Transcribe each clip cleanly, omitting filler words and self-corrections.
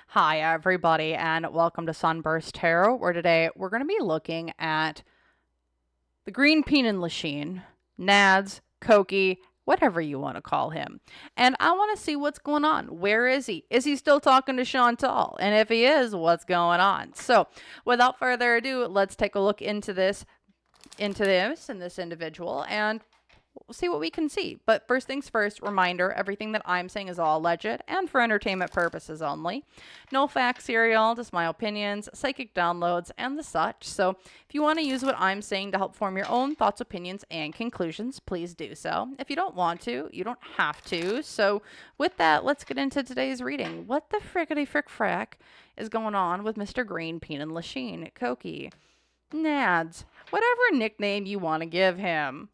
Hi, everybody, and welcome to SunBurst Tarot, where today we're going to be looking at the Green Peanut Machine, Nads, Koki, whatever you want to call him. And I want to see what's going on. Where is he? Is he still talking to Shantel? And if he is, what's going on? So, without further ado, let's take a look into this and this individual, and we'll see what we can see. But first things first, reminder, everything that I'm saying is all alleged and for entertainment purposes only. No facts here, y'all, just my opinions, psychic downloads, and the such. So if you want to use what I'm saying to help form your own thoughts, opinions, and conclusions, please do so. If you don't want to, you don't have to. So with that, let's get into today's reading. What the frickety frick frack is going on with Mr. Green Peanut Machine, Koki, Nads, whatever nickname you want to give him?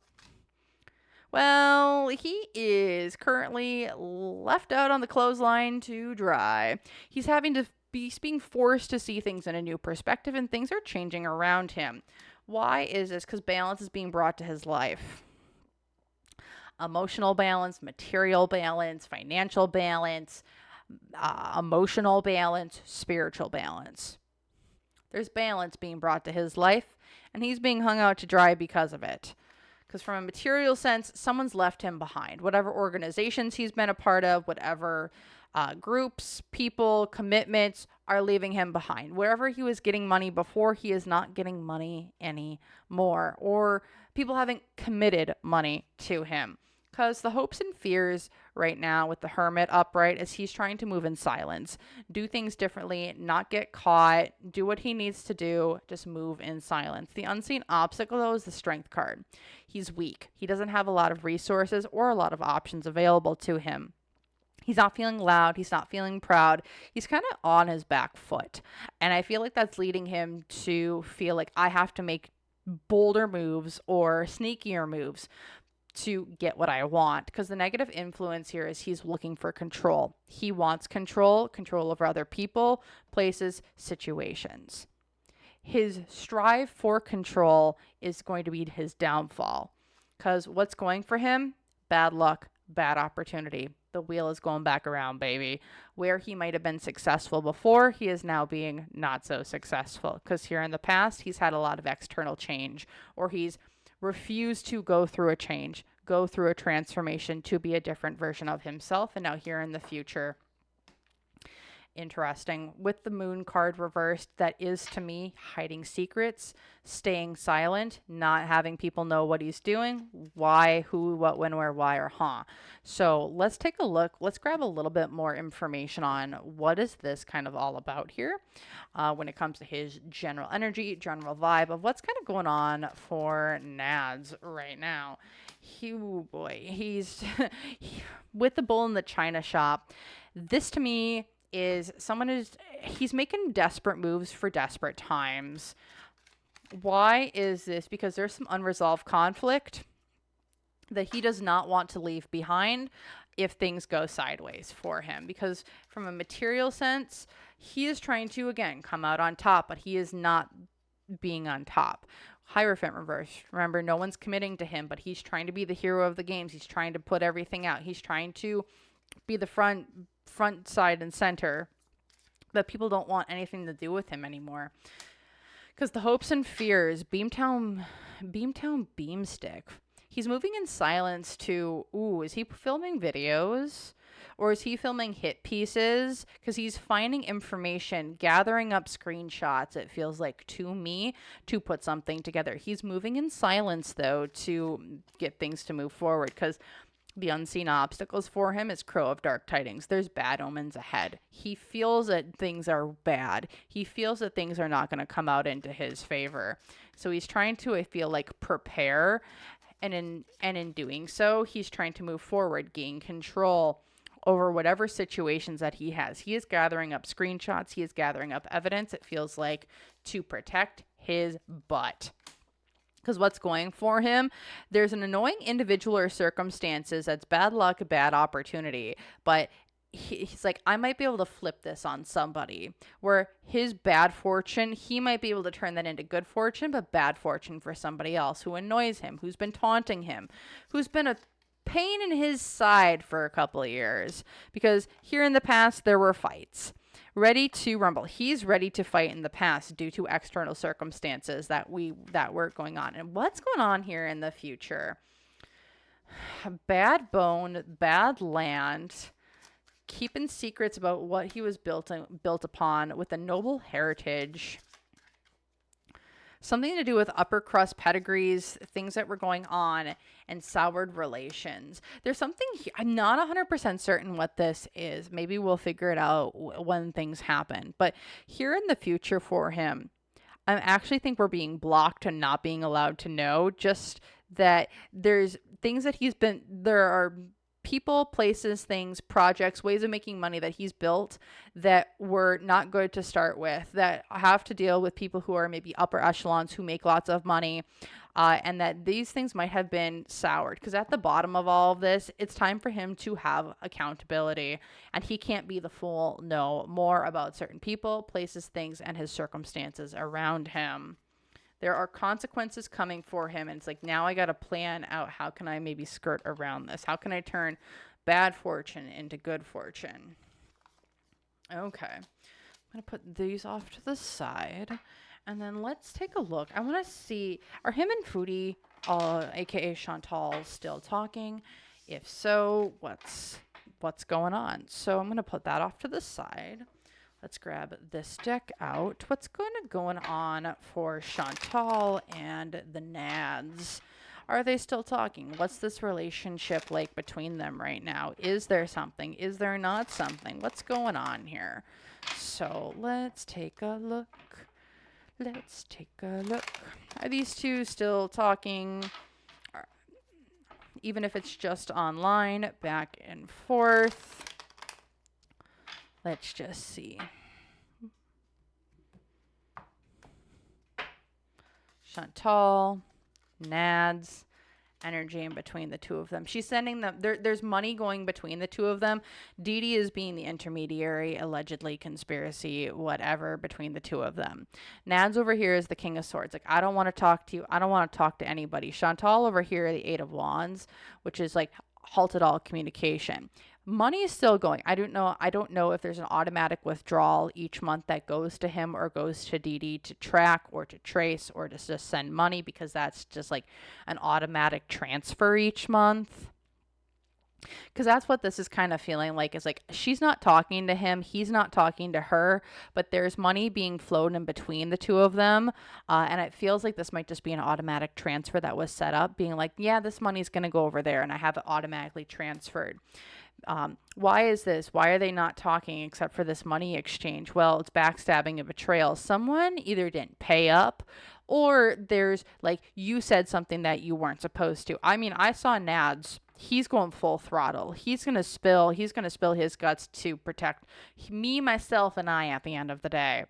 Well, he is currently left out on the clothesline to dry. He's being forced to see things in a new perspective, and things are changing around him. Why is this? Because balance is being brought to his life. Emotional balance, material balance, financial balance, emotional balance, spiritual balance. There's balance being brought to his life, and he's being hung out to dry because of it. Because from a material sense, someone's left him behind. Whatever organizations he's been a part of, whatever groups, people, commitments are leaving him behind. Wherever he was getting money before, he is not getting money anymore. Or people haven't committed money to him. Because the hopes and fears right now with the Hermit upright is he's trying to move in silence, do things differently, not get caught, do what he needs to do, just move in silence. The unseen obstacle, though, is the Strength card. He's weak. He doesn't have a lot of resources or a lot of options available to him. He's not feeling loud. He's not feeling proud. He's kind of on his back foot. And I feel like that's leading him to feel like I have to make bolder moves or sneakier moves to get what I want, because the negative influence here is he's looking for control. He wants control over other people, places, situations. His strive for control is going to be his downfall, because what's going for him? Bad luck, bad opportunity. The wheel is going back around, baby. Where he might have been successful before, he is now being not so successful, because here in the past, he's had a lot of external change, or he's refused to go through a change, go through a transformation to be a different version of himself. And now here in the future, interesting. With the Moon card reversed, that is to me hiding secrets, staying silent, not having people know what he's doing, why, who, what, when, where, why, or huh. So let's take a look. Let's grab a little bit more information on what is this kind of all about here when it comes to his general energy, general vibe of what's kind of going on for Nads right now. He's with the bull in the china shop. This to me is he's making desperate moves for desperate times. Why is this? Because there's some unresolved conflict that he does not want to leave behind if things go sideways for him. Because from a material sense, he is trying to, again, come out on top, but he is not being on top. Hierophant reverse. Remember, no one's committing to him, but he's trying to be the hero of the games. He's trying to put everything out. He's trying to be the front, side, and center. But people don't want anything to do with him anymore. Because the hopes and fears, Beamtown Beamstick. He's moving in silence to, is he filming videos? Or is he filming hit pieces? Because he's finding information, gathering up screenshots, it feels like, to me, to put something together. He's moving in silence, though, to get things to move forward. Because the unseen obstacles for him is Crow of Dark Tidings. There's bad omens ahead. He feels that things are bad. He feels that things are not going to come out into his favor. So he's trying to, I feel like, prepare. And in doing so, he's trying to move forward, gain control over whatever situations that he has. He is gathering up screenshots. He is gathering up evidence, it feels like, to protect his butt. Because what's going for him, there's an annoying individual or circumstances that's bad luck, bad opportunity. But he's like, I might be able to flip this on somebody. Where his bad fortune, he might be able to turn that into good fortune, but bad fortune for somebody else who annoys him, who's been taunting him, who's been a pain in his side for a couple of years. Because here in the past, there were fights. ready to rumble. He's ready to fight in the past due to external circumstances that were going on. And what's going on here in the future? Bad bone, bad land, keeping secrets about what he was built upon with a noble heritage. Something to do with upper crust pedigrees, things that were going on, and soured relations. There's something I'm not 100% certain what this is. Maybe we'll figure it out when things happen. But here in the future for him, I actually think we're being blocked and not being allowed to know. Just that there's things that there are people, places, things, projects, ways of making money that he's built that were not good to start with, that have to deal with people who are maybe upper echelons who make lots of money, and that these things might have been soured. Because at the bottom of all of this, it's time for him to have accountability, and he can't be the fool, know more about certain people, places, things, and his circumstances around him. There are consequences coming for him. And it's like, now I got to plan out, how can I maybe skirt around this? How can I turn bad fortune into good fortune? Okay. I'm going to put these off to the side. And then let's take a look. I want to see, are him and Foodie, aka Shantel, still talking? If so, what's going on? So I'm going to put that off to the side. Let's grab this deck out. What's going on for Shantel and the Nads? Are they still talking? What's this relationship like between them right now? Is there something? Is there not something? What's going on here? So let's take a look. Are these two still talking? Even if it's just online, back and forth. Let's just see. Shantel, Nads, energy in between the two of them. She's sending them, there's money going between the two of them. Dee is being the intermediary, allegedly conspiracy, whatever, between the two of them. Nads over here is the King of Swords. Like, I don't want to talk to you. I don't want to talk to anybody. Shantel over here, the Eight of Wands, which is like halted all communication. Money is still going. I don't know if there's an automatic withdrawal each month that goes to him or goes to Dee to track or to trace or to just send money, because that's just like an automatic transfer each month. Because that's what this is kind of feeling like. Is like, she's not talking to him, he's not talking to her, but there's money being flowed in between the two of them. And it feels like this might just be an automatic transfer that was set up, being like, yeah, this money's going to go over there, and I have it automatically transferred. Why is this? Why are they not talking except for this money exchange? Well, it's backstabbing and betrayal. Someone either didn't pay up, or there's like, you said something that you weren't supposed to. I mean, I saw Nads. He's going full throttle. He's going to spill his guts to protect me, myself, and I at the end of the day.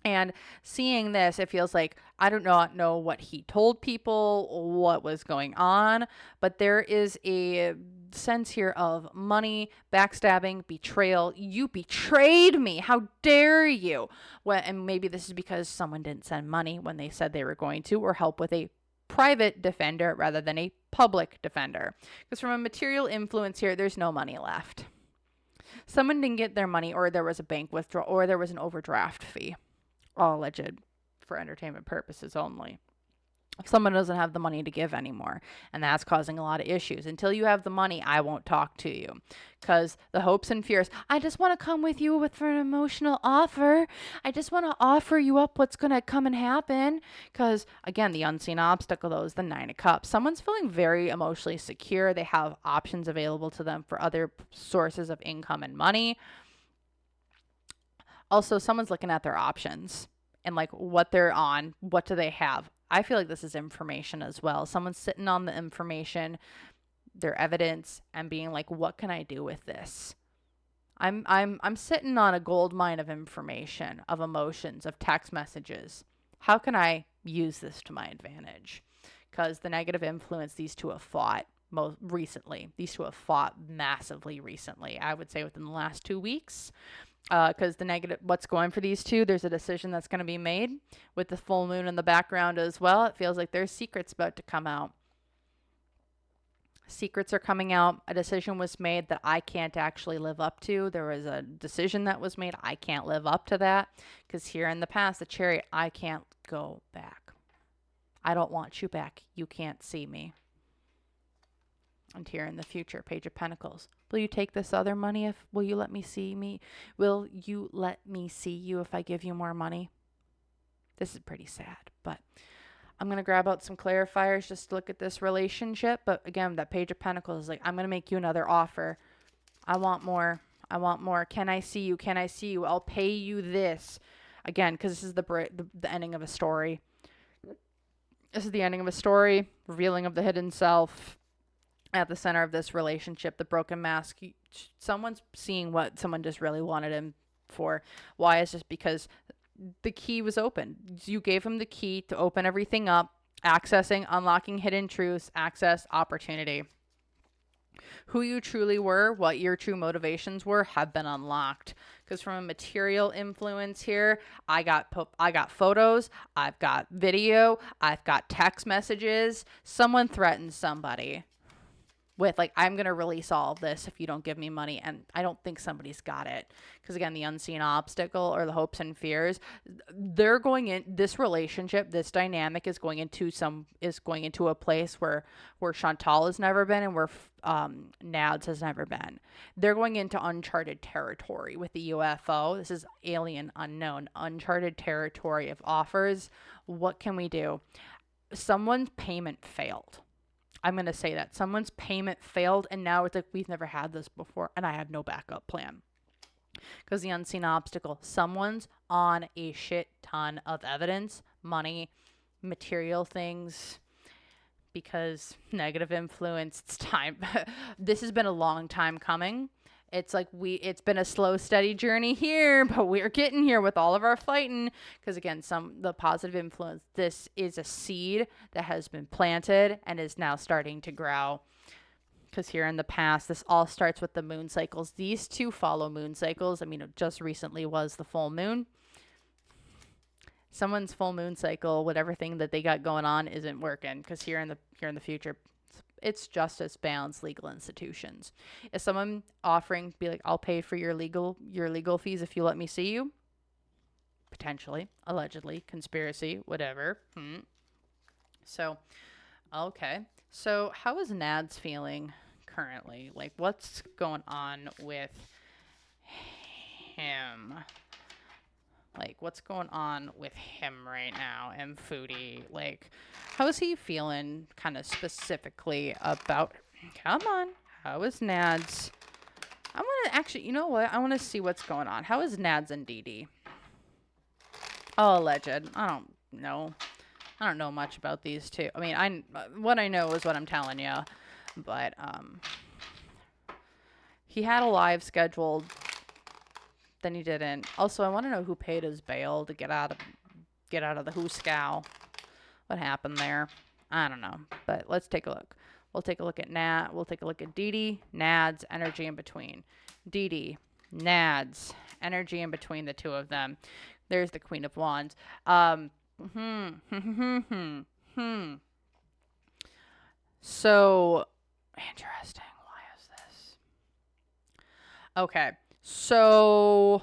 And seeing this, it feels like, I do not know what he told people, what was going on, but there is a sense here of money, backstabbing, betrayal. You betrayed me. How dare you? Well, and maybe this is because someone didn't send money when they said they were going to, or help with a private defender rather than a public defender. Because from a material influence here, there's no money left. Someone didn't get their money, or there was a bank withdrawal, or there was an overdraft fee. All alleged for entertainment purposes only. Someone doesn't have the money to give anymore, and that's causing a lot of issues. Until you have the money, I won't talk to you, because the hopes and fears, I just want to come with you for an emotional offer. I just want to offer you up what's going to come and happen, because again, the unseen obstacle, though, is the Nine of Cups. Someone's feeling very emotionally secure. They have options available to them for other sources of income and money. Also, someone's looking at their options and like what they're on. What do they have? I feel like this is information as well. Someone's sitting on the information, their evidence, and being like, what can I do with this? I'm sitting on a gold mine of information, of emotions, of text messages. How can I use this to my advantage? Because the negative influence, these two have fought most recently. These two have fought massively recently. I would say within the last 2 weeks. Because the negative, what's going for these two, there's a decision that's going to be made with the full moon in the background as well. It feels like there's secrets about to come out. Secrets are coming out. A decision was made that I can't actually live up to. There was a decision that was made. I can't live up to that because here in the past, the Chariot, I can't go back. I don't want you back. You can't see me. And here in the future, Page of Pentacles. Will you take this other money? Will you let me see me? Will you let me see you if I give you more money? This is pretty sad, but I'm going to grab out some clarifiers just to look at this relationship. But again, that Page of Pentacles is like, I'm going to make you another offer. I want more. I want more. Can I see you? Can I see you? I'll pay you this. Again, because this is the ending of a story. This is the ending of a story, revealing of the hidden self. At the center of this relationship, the broken mask. Someone's seeing what someone just really wanted him for. Why? Is just because the key was open. You gave him the key to open everything up, accessing, unlocking hidden truths, access, opportunity. Who you truly were, what your true motivations were, have been unlocked. Because from a material influence here, I got photos, I've got video, I've got text messages. Someone threatened somebody with like, I'm going to release all of this if you don't give me money. And I don't think somebody's got it. Because again, the unseen obstacle or the hopes and fears, they're going in this relationship, this dynamic is going into a place where Shantel has never been and where Nads has never been. They're going into uncharted territory with the UFO. This is alien, unknown, uncharted territory of offers. What can we do? Someone's payment failed. I'm going to say that. Someone's payment failed, and now it's like, we've never had this before, and I have no backup plan. Because the unseen obstacle, someone's on a shit ton of evidence, money, material things, because negative influence, it's time. This has been a long time coming. It's like it's been a slow, steady journey here, but we're getting here with all of our fighting. Because again, the positive influence, this is a seed that has been planted and is now starting to grow. Because here in the past, this all starts with the moon cycles. These two follow moon cycles. I mean, it just recently was the full moon. Someone's full moon cycle, whatever thing that they got going on isn't working. Because here in the future, it's justice, balance, legal institutions. Is someone offering to be like, I'll pay for your legal fees if you let me see you? Potentially, allegedly, conspiracy, whatever. So, okay. So how is Nads feeling currently? Like, what's going on with him? Like, what's going on with him right now and Foodie? Like, how is he feeling kind of specifically about... Come on. How is Nads? I want to actually... You know what? I want to see what's going on. How is Nads and Dee? Oh, alleged. I don't know. I don't know much about these two. I mean, what I know is what I'm telling you. But, he had a live scheduled... Then he didn't. Also, I want to know who paid his bail to get out of the Hooskow. What happened there? I don't know. But let's take a look. We'll take a look at Nat. We'll take a look at Dee, Nads, energy in between. Dee, Nads, energy in between the two of them. There's the Queen of Wands. So interesting. Why is this? Okay. So,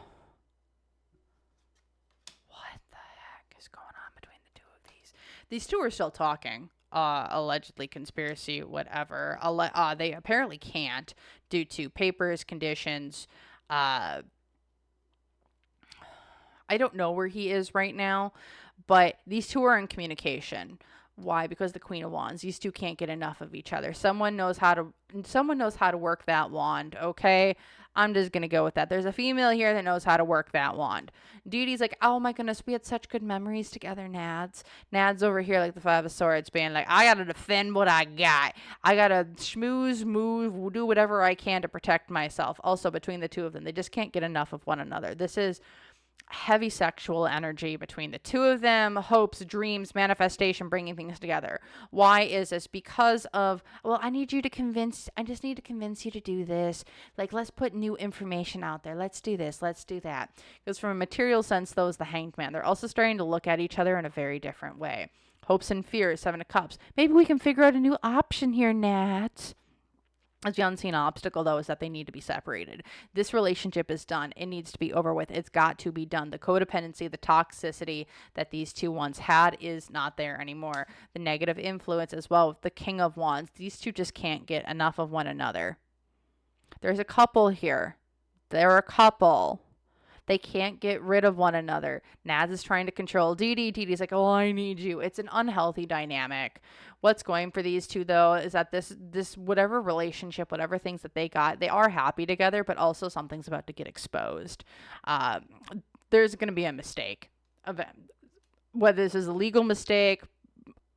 what the heck is going on between the two of these? These two are still talking. Allegedly conspiracy, whatever. They apparently can't due to papers, conditions. I don't know where he is right now, but these two are in communication. Why? Because the Queen of Wands. These two can't get enough of each other. Someone knows how to work that wand, okay? I'm just going to go with that. There's a female here that knows how to work that wand. Dee's like, oh my goodness, we had such good memories together, Nads. Nads over here like the Five of Swords being like, I got to defend what I got. I got to schmooze, move, do whatever I can to protect myself. Also, between the two of them, they just can't get enough of one another. This is heavy sexual energy between the two of them, hopes, dreams, manifestation, bringing things together. Why is this? Because of, well, I just need to convince you to do this. Like, let's put new information out there. Let's do this. Let's do that. Because from a material sense, those the Hanged Man. They're also starting to look at each other in a very different way. Hopes and fears, Seven of Cups. Maybe we can figure out a new option here, Nat. The unseen obstacle, though, is that they need to be separated. This relationship is done. It needs to be over with. It's got to be done. The codependency, the toxicity that these two once had is not there anymore. The negative influence as well with the King of Wands. These two just can't get enough of one another. There's a couple here. They're a couple. They can't get rid of one another. Nads is trying to control Dee Dee. Dee Dee's like, oh, I need you. It's an unhealthy dynamic. What's going for these two, though, is that this whatever relationship, whatever things that they got, they are happy together, but also something's about to get exposed. There's going to be a mistake. Whether this is a legal mistake,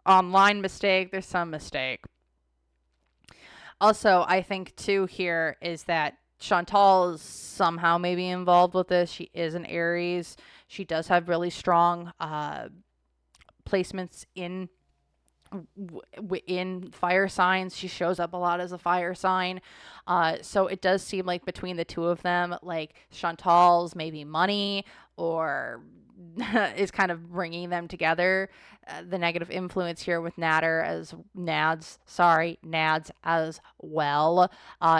online mistake, there's some mistake. Also, I think, too, here is that Shantel is somehow maybe involved with this. She is an Aries. She does have really strong placements in fire signs. She shows up a lot as a fire sign. So it does seem like between the two of them, like Chantal's maybe money or is kind of bringing them together. The negative influence here with Nader as Nads as well,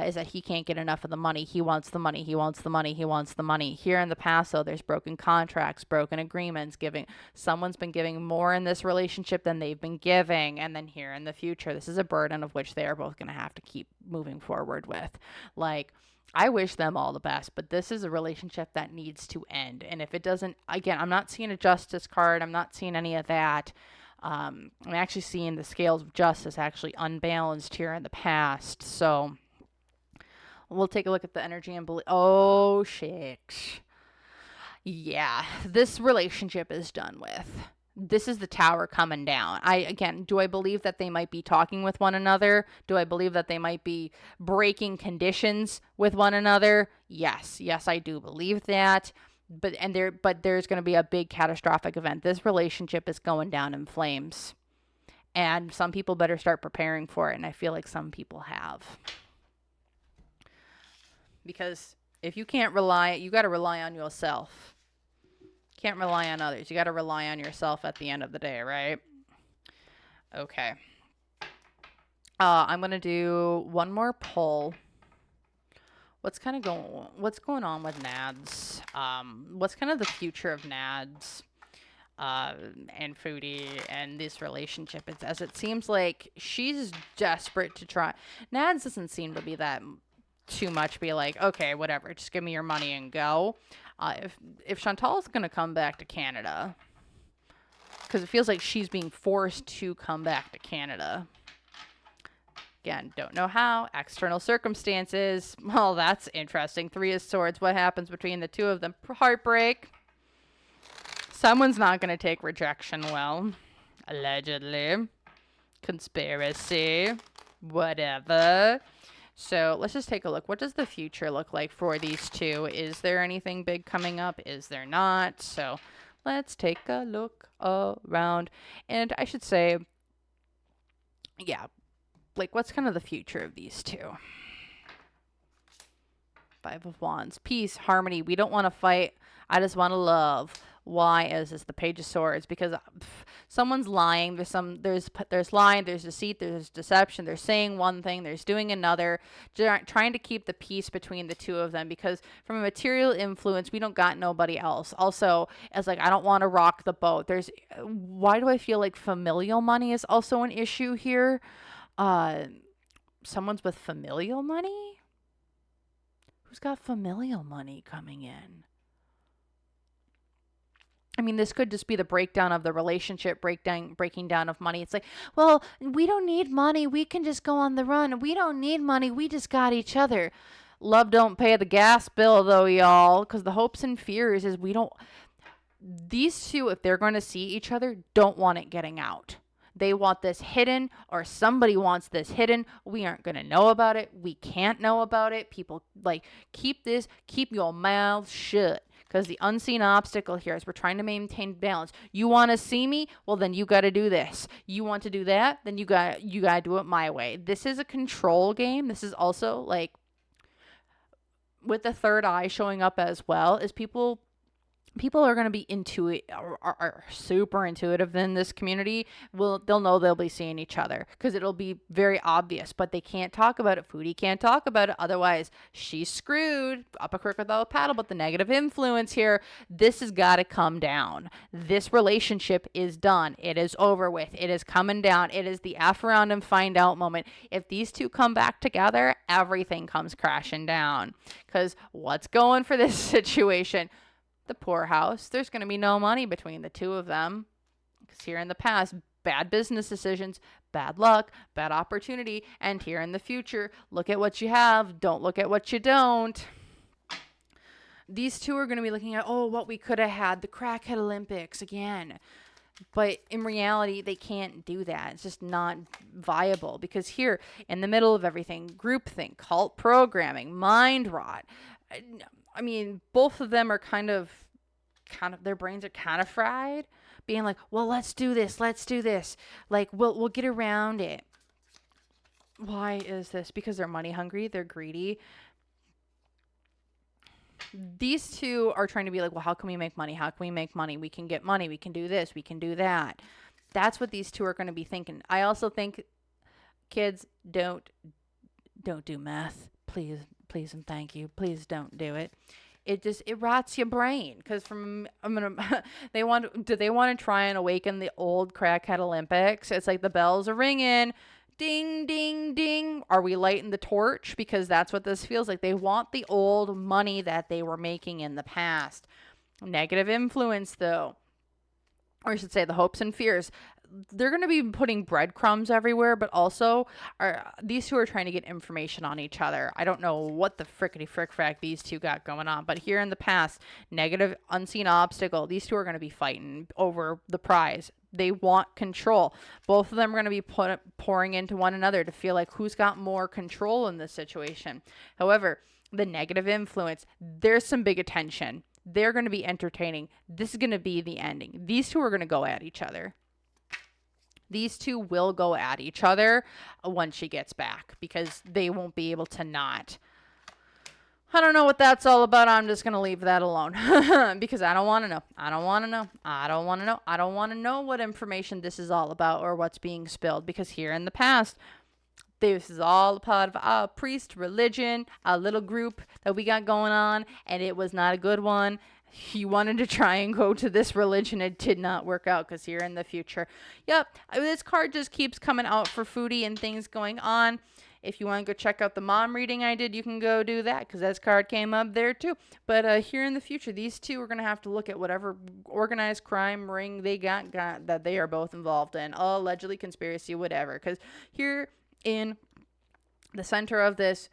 is that he can't get enough of the money. He wants the money. He wants the money. He wants the money. Here in the past, though, there's broken contracts, broken agreements, someone's been giving more in this relationship than they've been giving. And then here in the future, this is a burden of which they are both going to have to keep moving forward with. Like, I wish them all the best, but this is a relationship that needs to end. And if it doesn't, again, I'm not seeing a justice card. I'm not seeing any of that. I'm actually seeing the scales of justice actually unbalanced here in the past. So we'll take a look at the energy and believe. Oh, shit. Yeah, this relationship is done with. This is the Tower coming down. Do I believe that they might be talking with one another? Do I believe that they might be breaking conditions with one another? Yes, I do believe that. But there's going to be a big catastrophic event. This relationship is going down in flames. And some people better start preparing for it, and I feel like some people have. Because if you can't rely, you got to rely on yourself. Can't rely on others. You got to rely on yourself at the end of the day, right? Okay. I'm going to do one more pull. What's going on with Nads? What's kind of the future of Nads and Foodie and this relationship? It seems like she's desperate to try. Nads doesn't seem to be that too much. Be like, okay, whatever, just give me your money and go. If Chantal's going to come back to Canada, because it feels like she's being forced to come back to Canada. Again, don't know how. External circumstances. Well, that's interesting. 3 of Swords. What happens between the two of them? Heartbreak. Someone's not going to take rejection well. Allegedly. Conspiracy. Whatever. So let's just take a look. What does the future look like for these two? Is there anything big coming up? Is there not? So let's take a look around. And I should say, yeah, like what's kind of the future of these two? 5 of Wands. Peace, harmony. We don't want to fight. I just want to love. Why is this the Page of Swords? Because someone's lying. There's lying, there's deceit, there's deception. They're saying one thing, there's doing another, trying to keep the peace between the two of them. Because from a material influence, we don't got nobody else. Also, as like, I don't want to rock the boat. Why do I feel like familial money is also an issue here? Someone's with familial money? Who's got familial money coming in? I mean, this could just be the breakdown of the relationship, breaking down of money. It's like, well, we don't need money. We can just go on the run. We don't need money. We just got each other. Love don't pay the gas bill, though, y'all, because the hopes and fears is these two, if they're going to see each other, don't want it getting out. They want this hidden, or somebody wants this hidden. We aren't going to know about it. We can't know about it. People, like, keep your mouth shut. Because the unseen obstacle here is we're trying to maintain balance. You want to see me? Well, then you got to do this. You want to do that? Then you got to do it my way. This is a control game. This is also like with the third eye showing up as well, is people people are going to be are super intuitive in this community. They'll know they'll be seeing each other because it'll be very obvious, but they can't talk about it. Foodie can't talk about it, otherwise she's screwed. Up a creek without a paddle. But the negative influence here, this has got to come down. This relationship is done. It is over with. It is coming down. It is the F around and find out moment. If these two come back together, everything comes crashing down. Because what's going for this situation? The poorhouse. There's going to be no money between the two of them. Because here in the past, bad business decisions, bad luck, bad opportunity. And here in the future, look at what you have. Don't look at what you don't. These two are going to be looking at, oh, what we could have had, the crackhead Olympics again. But in reality, they can't do that. It's just not viable. Because here, in the middle of everything, groupthink, cult programming, mind rot. I mean, both of them are kind of, their brains are kind of fried, being like, well, let's do this. Like, we'll get around it. Why is this? Because they're money hungry. They're greedy. These two are trying to be like, well, how can we make money? How can we make money? We can get money. We can do this. We can do that. That's what these two are going to be thinking. I also think, kids, don't do meth. Please and thank you. Please don't do it. It rots your brain. Because they want to try and awaken the old crackhead Olympics. It's like the bells are ringing. Ding, ding, ding. Are we lighting the torch? Because that's what this feels like. They want the old money that they were making in the past. Negative influence, though. Or I should say the hopes and fears. They're going to be putting breadcrumbs everywhere, but also these two are trying to get information on each other. I don't know what the frickety frick these two got going on, but here in the past, negative unseen obstacle, these two are going to be fighting over the prize. They want control. Both of them are going to be pouring into one another to feel like who's got more control in this situation. However, the negative influence, there's some big attention. They're going to be entertaining. This is going to be the ending. These two are going to go at each other. These two will go at each other once she gets back because they won't be able to not. I don't know what that's all about. I'm just going to leave that alone because I don't want to know. I don't want to know what information this is all about or what's being spilled because here in the past, this is all a part of our priest religion, a little group that we got going on, and it was not a good one. He wanted to try and go to this religion. It did not work out because here in the future. Yep, this card just keeps coming out for Foodie and things going on. If you want to go check out the mom reading I did, you can go do that because this card came up there too. But here in the future, these two are going to have to look at whatever organized crime ring they got that they are both involved in. Allegedly conspiracy, whatever. Because here in the center of this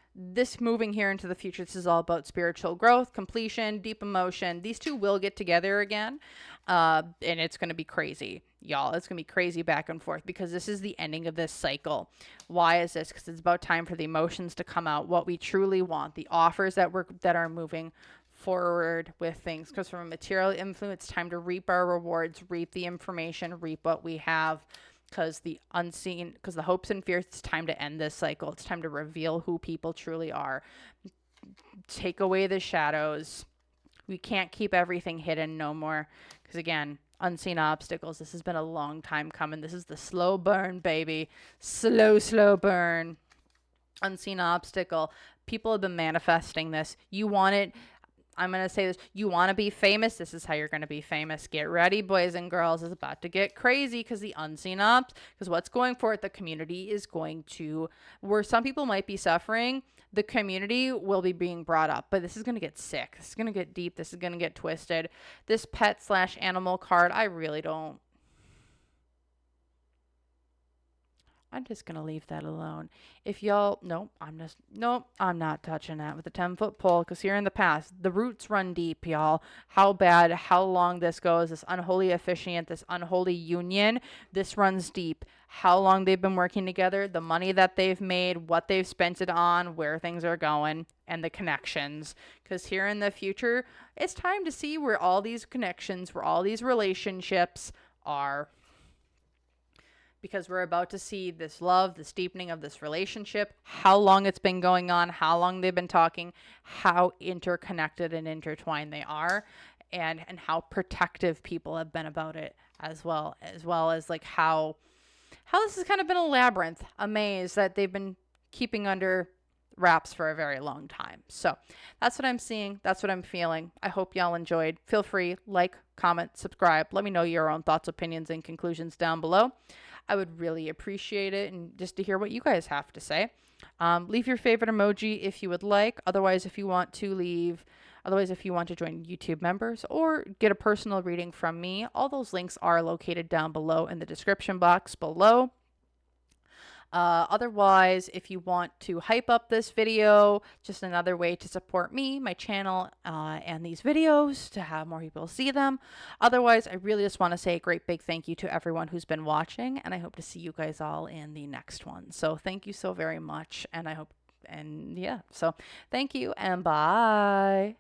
moving here into the future, this is all about spiritual growth, completion, deep emotion. These two will get together again, and it's going to be crazy, y'all. It's going to be crazy back and forth because this is the ending of this cycle. Why is this? Because it's about time for the emotions to come out, what we truly want, the offers that are moving forward with things. Because from a material influence, it's time to reap our rewards, reap the information, reap what we have. Because the hopes and fears, it's time to end this cycle. It's time to reveal who people truly are. Take away the shadows. We can't keep everything hidden no more. Because again, unseen obstacles. This has been a long time coming. This is the slow burn, baby. Slow burn. Unseen obstacle. People have been manifesting this. You want it. I'm going to say this. You want to be famous? This is how you're going to be famous. Get ready, boys and girls. It's about to get crazy because the unseen ops, because what's going for it, the community is going to, where some people might be suffering, the community will be being brought up. But this is going to get sick. This is going to get deep. This is going to get twisted. This pet/animal card, I really don't. I'm just going to leave that alone. If y'all, I'm not touching that with a 10-foot pole because here in the past, the roots run deep, y'all. How bad, how long this goes, this unholy officiant, this unholy union, this runs deep. How long they've been working together, the money that they've made, what they've spent it on, where things are going, and the connections. Because here in the future, it's time to see where all these connections, where all these relationships are. Because we're about to see this love, this deepening of this relationship, how long it's been going on, how long they've been talking, how interconnected and intertwined they are. and how protective people have been about it, as well as like how this has kind of been a labyrinth, a maze that they've been keeping under wraps for a very long time. So that's what I'm seeing. That's what I'm feeling. I hope y'all enjoyed. Feel free, like, comment, subscribe. Let me know your own thoughts, opinions, and conclusions down below. I would really appreciate it, and just to hear what you guys have to say. Leave your favorite emoji if you would like. Otherwise, if you want to join YouTube members or get a personal reading from me, all those links are located down below in the description box below. Otherwise, if you want to hype up this video, just another way to support me, my channel, and these videos to have more people see them. Otherwise, I really just want to say a great big thank you to everyone who's been watching, and I hope to see you guys all in the next one. So thank you so very much, and yeah, so thank you and bye.